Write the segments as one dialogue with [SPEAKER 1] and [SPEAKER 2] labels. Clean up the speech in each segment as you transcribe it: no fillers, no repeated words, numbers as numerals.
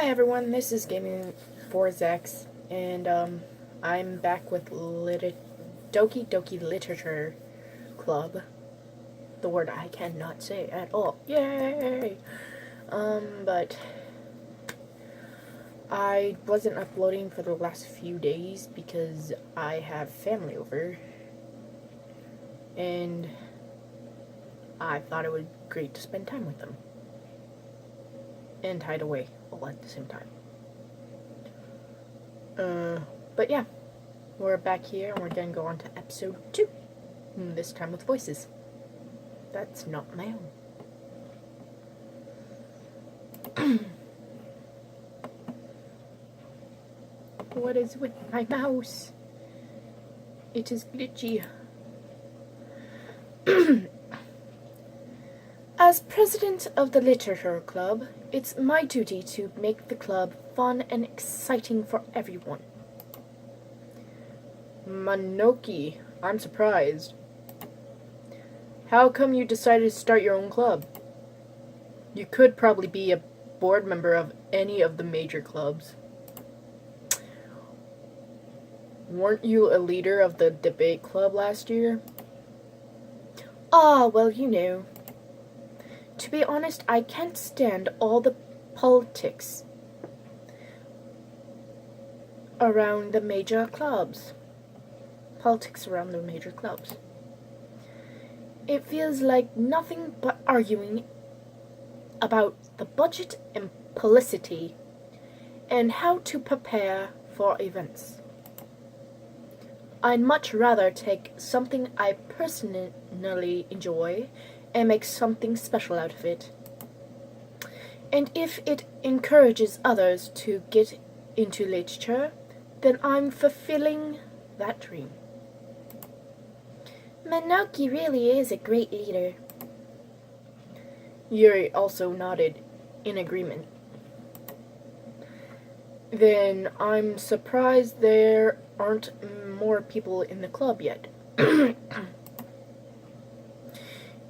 [SPEAKER 1] Hi everyone, this is Gaming 4Zex, and I'm back with Dokie Dokie Literature Club. The word I cannot say at all. Yay! But I wasn't uploading for the last few days because I have family over, and I thought it would be great to spend time with them. And hide away all at the same time. But yeah, we're back here and we're gonna go on to episode 2. This time with voices. That's not my own. What is with my mouse? It is glitchy. As president of the Literature Club, it's my duty to make the club fun and exciting for everyone. Manoki, I'm surprised. How come you decided to start your own club? You could probably be a board member of any of the major clubs. Weren't you a leader of the debate club last year? Well, you know. To be honest, I can't stand all the politics around the major clubs. It feels like nothing but arguing about the budget and publicity and how to prepare for events. I'd much rather take something I personally enjoy and make something special out of it. And if it encourages others to get into literature, then I'm fulfilling that dream. Manoki really is a great leader. Yuri also nodded in agreement. Then I'm surprised there aren't more people in the club yet.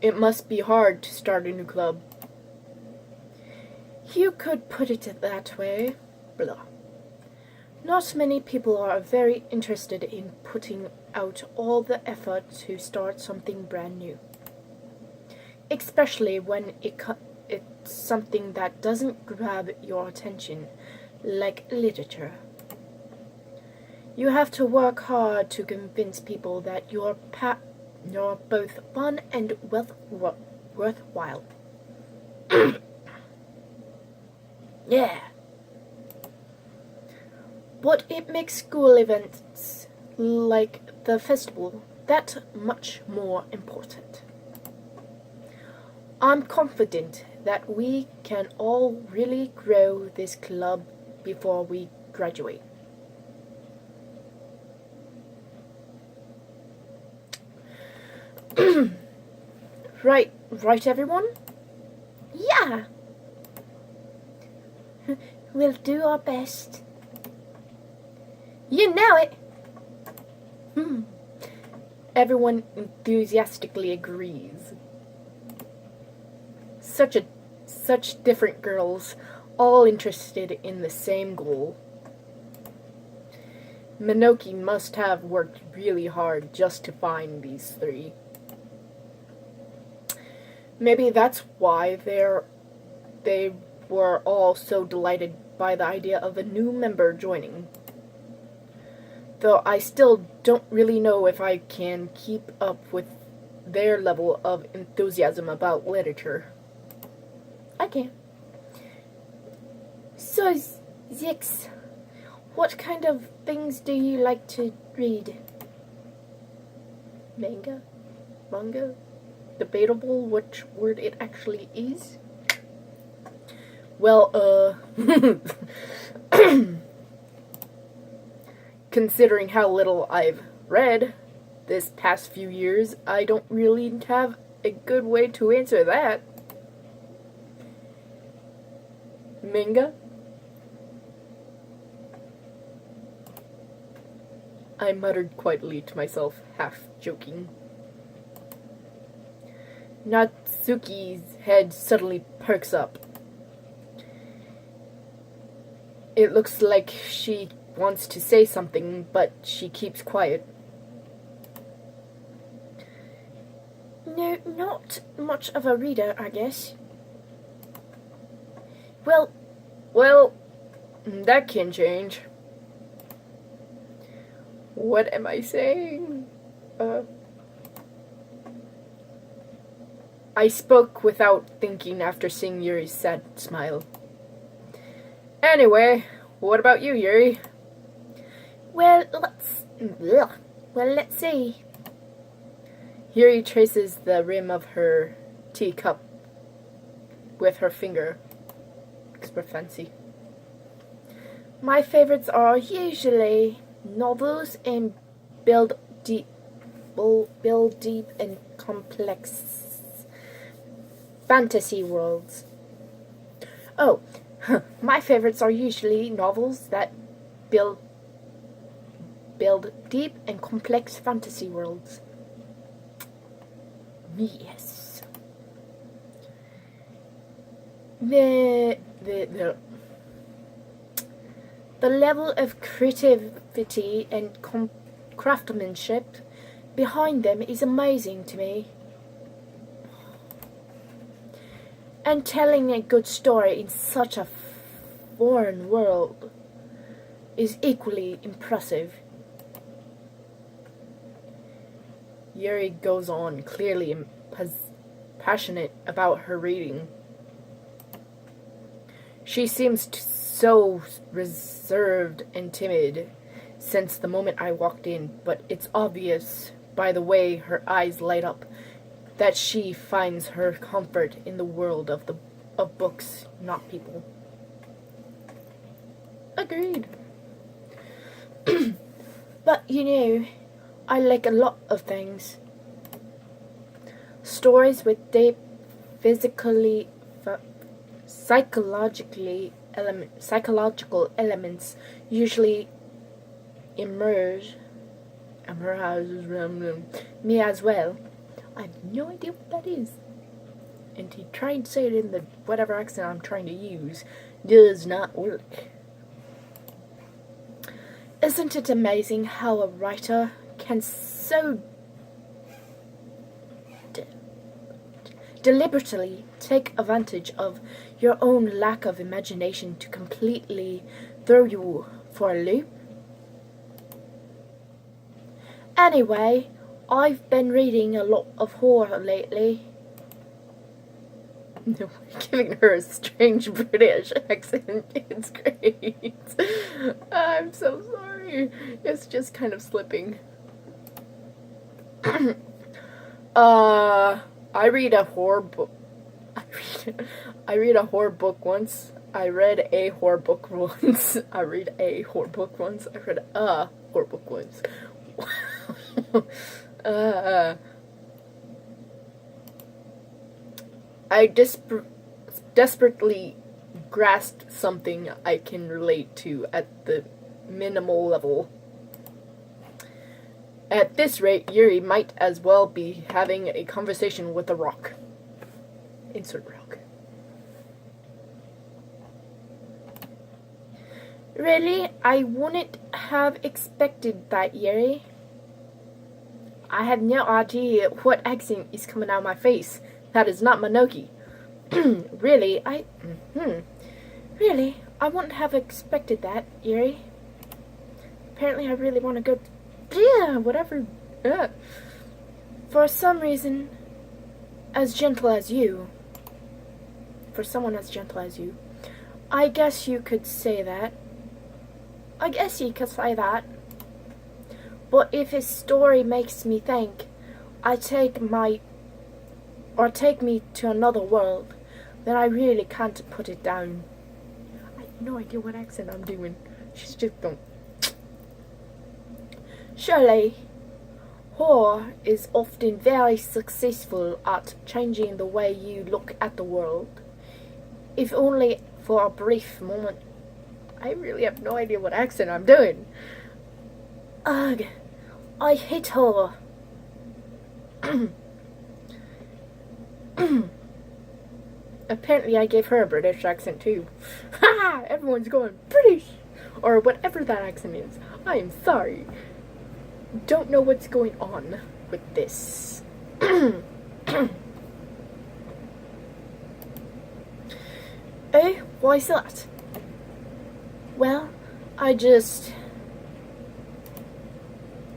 [SPEAKER 1] It must be hard to start a new club. You could put it that way. Blah. Not many people are very interested in putting out all the effort to start something brand new. Especially when it's something that doesn't grab your attention, like literature. You have to work hard to convince people that you're both fun and worthwhile. Yeah. But it makes school events like the festival that much more important. I'm confident that we can all really grow this club before we graduate. Right, everyone? Yeah. We'll do our best. You know it. Everyone enthusiastically agrees. Such different girls, all interested in the same goal. Manoki must have worked really hard just to find these three. Maybe that's why they were all so delighted by the idea of a new member joining. Though I still don't really know if I can keep up with their level of enthusiasm about literature. I can. So, Zix, what kind of things do you like to read? Manga? Debatable which word it actually is. Well, considering how little I've read this past few years, I don't really have a good way to answer that. Manga? I muttered quietly to myself, half joking. Natsuki's head suddenly perks up. It looks like she wants to say something, but she keeps quiet.
[SPEAKER 2] No, not much of a reader, I guess.
[SPEAKER 1] Well, that can change. What am I saying? I spoke without thinking after seeing Yuri's sad smile. Anyway, what about you, Yuri?
[SPEAKER 2] Well, let's see.
[SPEAKER 1] Yuri traces the rim of her teacup with her finger. Extra fancy.
[SPEAKER 2] My favorites are usually novels and build deep and complex fantasy worlds. Oh, my favorites are usually novels that build deep and complex fantasy worlds. Yes. The level of creativity and craftsmanship behind them is amazing to me. And telling a good story in such a foreign world is equally impressive.
[SPEAKER 1] Yuri goes on, clearly passionate about her reading. She seems so reserved and timid since the moment I walked in, but it's obvious by the way her eyes light up that she finds her comfort in the world of books, not people. Agreed.
[SPEAKER 2] But I like a lot of things. Stories with deep psychological elements usually immerse me as well. I have no idea what that is.
[SPEAKER 1] And he tried to say it in the whatever accent I'm trying to use. Does not work.
[SPEAKER 2] Isn't it amazing how a writer can so deliberately take advantage of your own lack of imagination to completely throw you for a loop? Anyway, I've been reading a lot of horror lately.
[SPEAKER 1] No, giving her a strange British accent. It's great. I'm so sorry. It's just kind of slipping. I read a horror book. I read a horror book once. I read a horror book once. I read a horror book once. I read a horror book once. I desperately grasped something I can relate to at the minimal level. At this rate, Yuri might as well be having a conversation with a rock. Insert rock.
[SPEAKER 2] Really? I wouldn't have expected that, Yuri.
[SPEAKER 1] I have no idea what accent is coming out of my face. That is not Minoki. Really,
[SPEAKER 2] Really? I wouldn't have expected that, Yuri. Apparently I really want to go...
[SPEAKER 1] whatever.
[SPEAKER 2] For some reason, as gentle as you... For someone as gentle as you, I guess you could say that. But if his story makes me think, take me to another world, then I really can't put it down.
[SPEAKER 1] I have no idea what accent I'm doing. She's just don't.
[SPEAKER 2] Surely, horror is often very successful at changing the way you look at the world, if only for a brief moment.
[SPEAKER 1] I really have no idea what accent I'm doing.
[SPEAKER 2] Ugh, I hate horror.
[SPEAKER 1] Apparently I gave her a British accent too. Ha! Everyone's going British! Or whatever that accent is. I am sorry. Don't know what's going on with this. Eh? Why's that? Well, I just...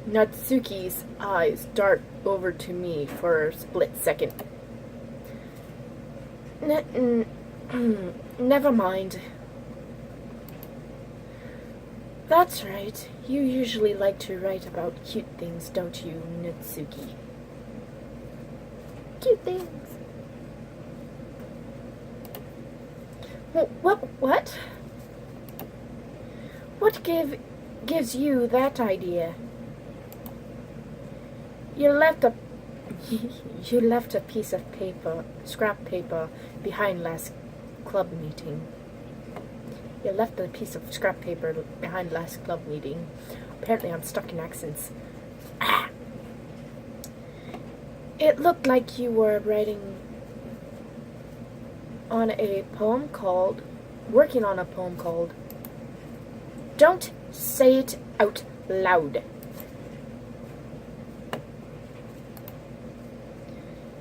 [SPEAKER 1] Natsuki's eyes dart over to me for a split second. Never mind. That's right. You usually like to write about cute things, don't you, Natsuki? Cute things. What? What gives you that idea? You left a piece of paper, scrap paper, behind last club meeting. You left a piece of scrap paper behind last club meeting. Apparently I'm stuck in accents. Ah! It looked like you were working on a poem called Don't Say It Out Loud.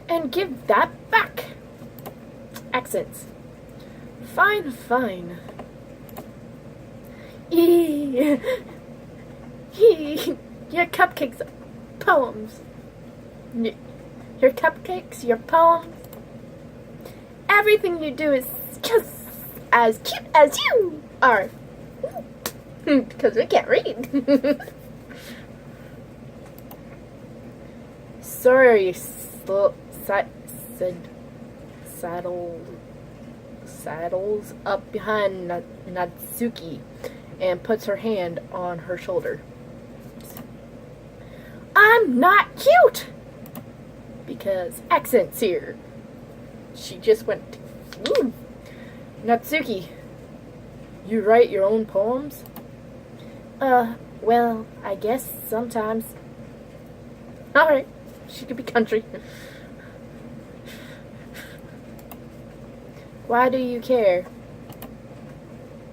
[SPEAKER 1] And give that back. Accents. Fine. Your cupcakes, poems. Your cupcakes, your poems. Everything you do is just as cute as you are. Because we can't read. Sorry, saddles up behind Natsuki and puts her hand on her shoulder. I'm not cute! Because accents here. She just went, ooh. Natsuki, you write your own poems? Well, I guess sometimes. Alright, she could be country. Why do you care?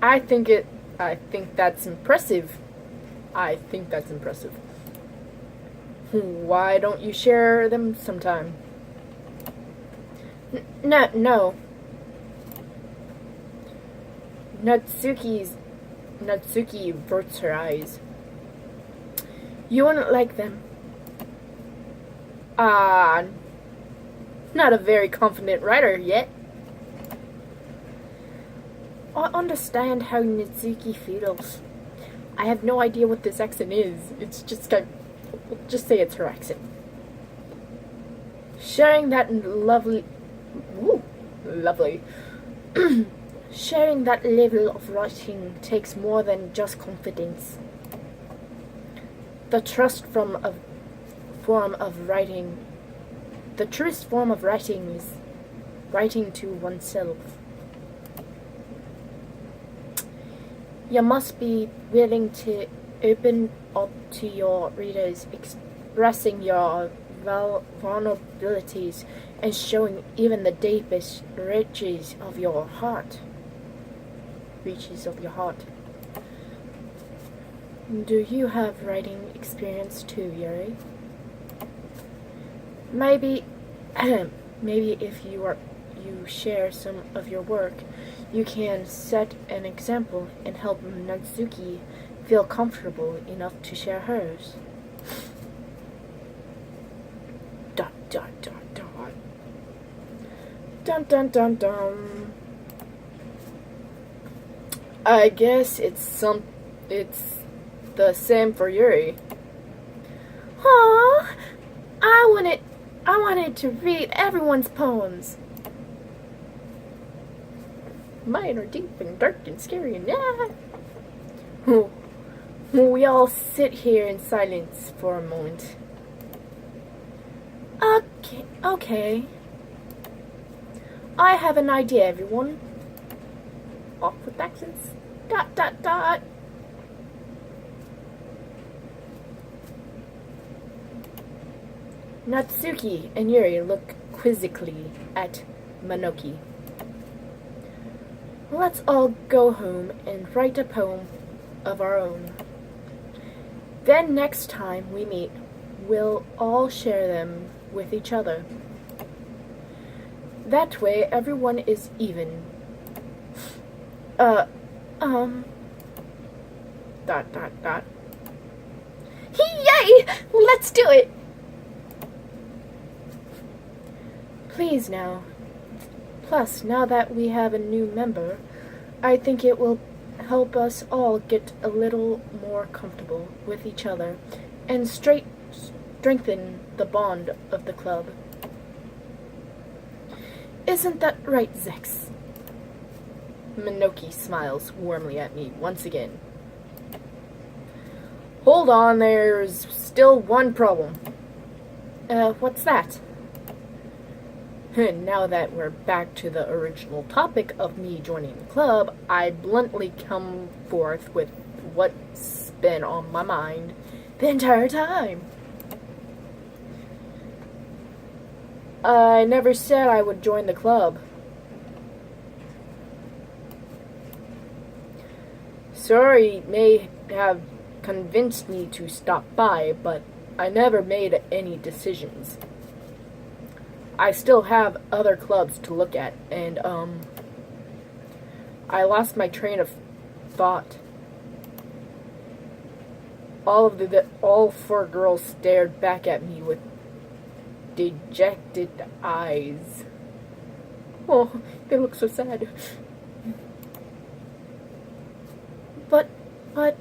[SPEAKER 1] I think that's impressive. Why don't you share them sometime? No. Natsuki averts her eyes. You wouldn't like them. Not a very confident writer yet. I understand how Natsuki feels. I have no idea what this accent is. It's just we'll just say it's her accent. Sharing that lovely sharing that level of writing takes more than just confidence. The truest form of writing is writing to oneself. You must be willing to open up to your readers, expressing your vulnerabilities and showing even the deepest reaches of your heart. Do you have writing experience too, Yuri? Maybe if you share some of your work, you can set an example and help Natsuki feel comfortable enough to share hers. ... Dun. I guess it's the same for Yuri. Aw, I wanted to read everyone's poems. Mine are deep and dark and scary and We all sit here in silence for a moment. Okay. I have an idea, everyone. Off with accents. ... Natsuki and Yuri look quizzically at Manoki.
[SPEAKER 2] let's all go home and write a poem of our own. Then next time we meet, we'll all share them with each other. That way everyone is even. Dot dot dot.
[SPEAKER 1] Yay! Let's do it!
[SPEAKER 2] Please now. Plus, now that we have a new member, I think it will help us all get a little more comfortable with each other and strengthen the bond of the club. Isn't that right, Zex? Minoki smiles warmly at me once again. Hold on, there's still one problem. What's that? Now that we're back to the original topic of me joining the club, I bluntly come forth with what's been on my mind the entire time. I never said I would join the club. Sorry, may have convinced me to stop by, but I never made any decisions. I still have other clubs to look at, and, I lost my train of thought. All four girls stared back at me with dejected eyes. Oh, they look so sad. But, oh,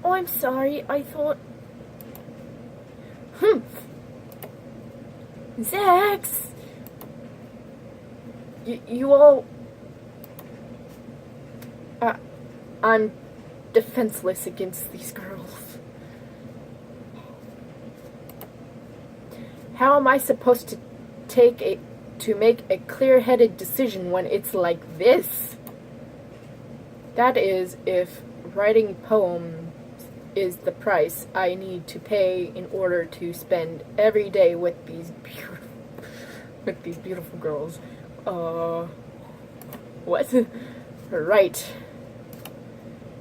[SPEAKER 2] I'm sorry, I thought... Zex! You all... I'm defenseless against these girls. How am I supposed to make a clear-headed decision when it's like this? That is, if writing poems is the price I need to pay in order to spend every day with these beautiful girls. What? Right.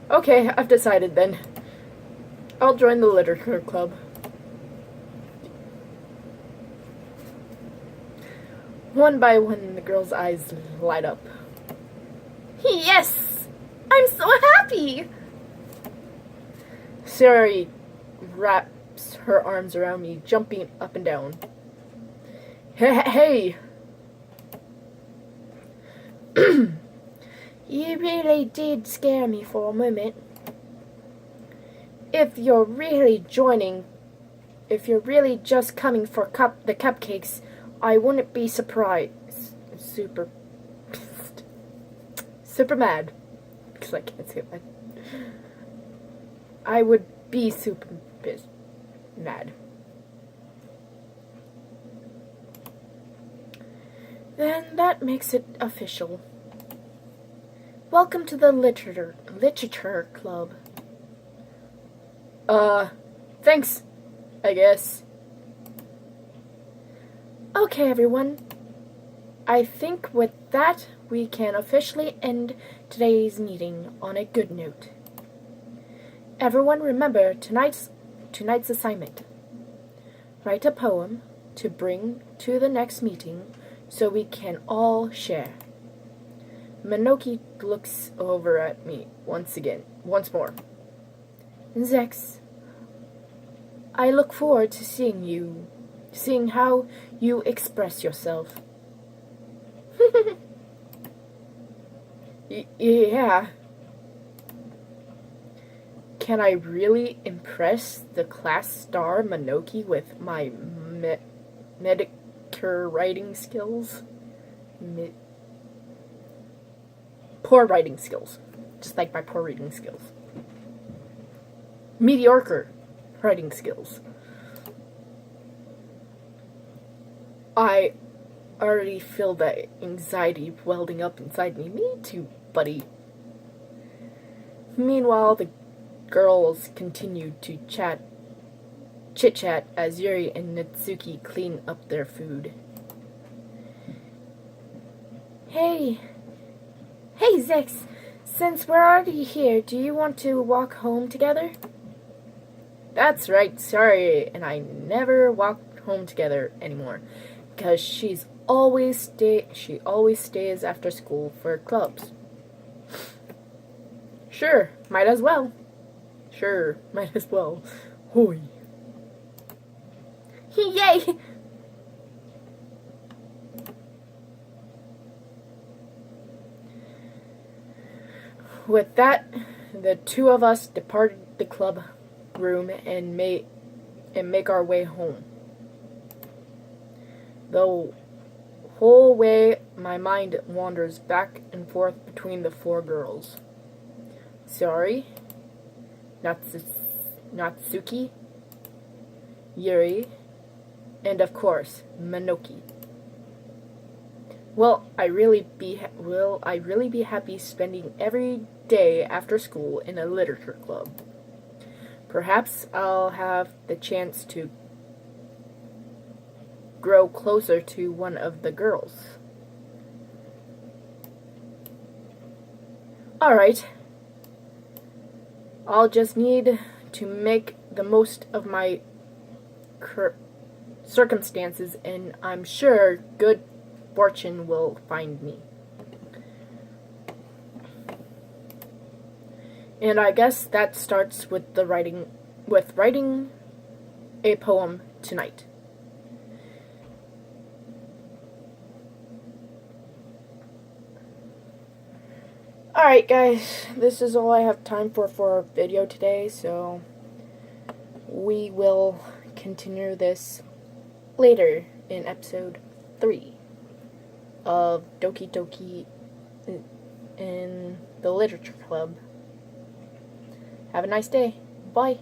[SPEAKER 2] Okay, I've decided then. I'll join the literature club. One by one, the girls' eyes light up.
[SPEAKER 1] Yes! I'm so happy!
[SPEAKER 2] Sari wraps her arms around me, jumping up and down. Hey! You really did scare me for a moment. If you're really just coming for the cupcakes, I wouldn't be surprised. Super mad. Because I can't say that. I would be super mad. Then that makes it official. Welcome to the literature club. Thanks, I guess. Okay, everyone. I think with that, we can officially end today's meeting on a good note. Everyone remember tonight's assignment. Write a poem to bring to the next meeting so we can all share. Minoki looks over at me once more. Zex, I look forward to seeing how you express yourself. Yeah. Can I really impress the class star Minoki with my mediocre writing skills? Poor writing skills. Just like my poor reading skills. Mediocre writing skills. I already feel that anxiety welding up inside me. Me too, buddy. Meanwhile, the girls continued to chit-chat as Yuri and Natsuki clean up their food. Hey, Hey, Zix, since we're already here, do you want to walk home together?
[SPEAKER 1] That's right, sorry, and I never walk home together anymore, because she always stays after school for clubs. Sure, might as well. Hoi.
[SPEAKER 2] Yay!
[SPEAKER 1] With that, the two of us departed the club room and make our way home. The whole way, my mind wanders back and forth between the four girls. Saori, Natsuki, Yuri, and of course, Minoki. Will I really be happy spending every day after school in a literature club? Perhaps I'll have the chance to grow closer to one of the girls. Alright. I'll just need to make the most of my circumstances, and I'm sure good fortune will find me. And I guess that starts with writing a poem tonight. Alright guys, this is all I have time for our video today, so we will continue this later in episode 3 of Dokie Dokie in the Literature Club. Have a nice day. Bye.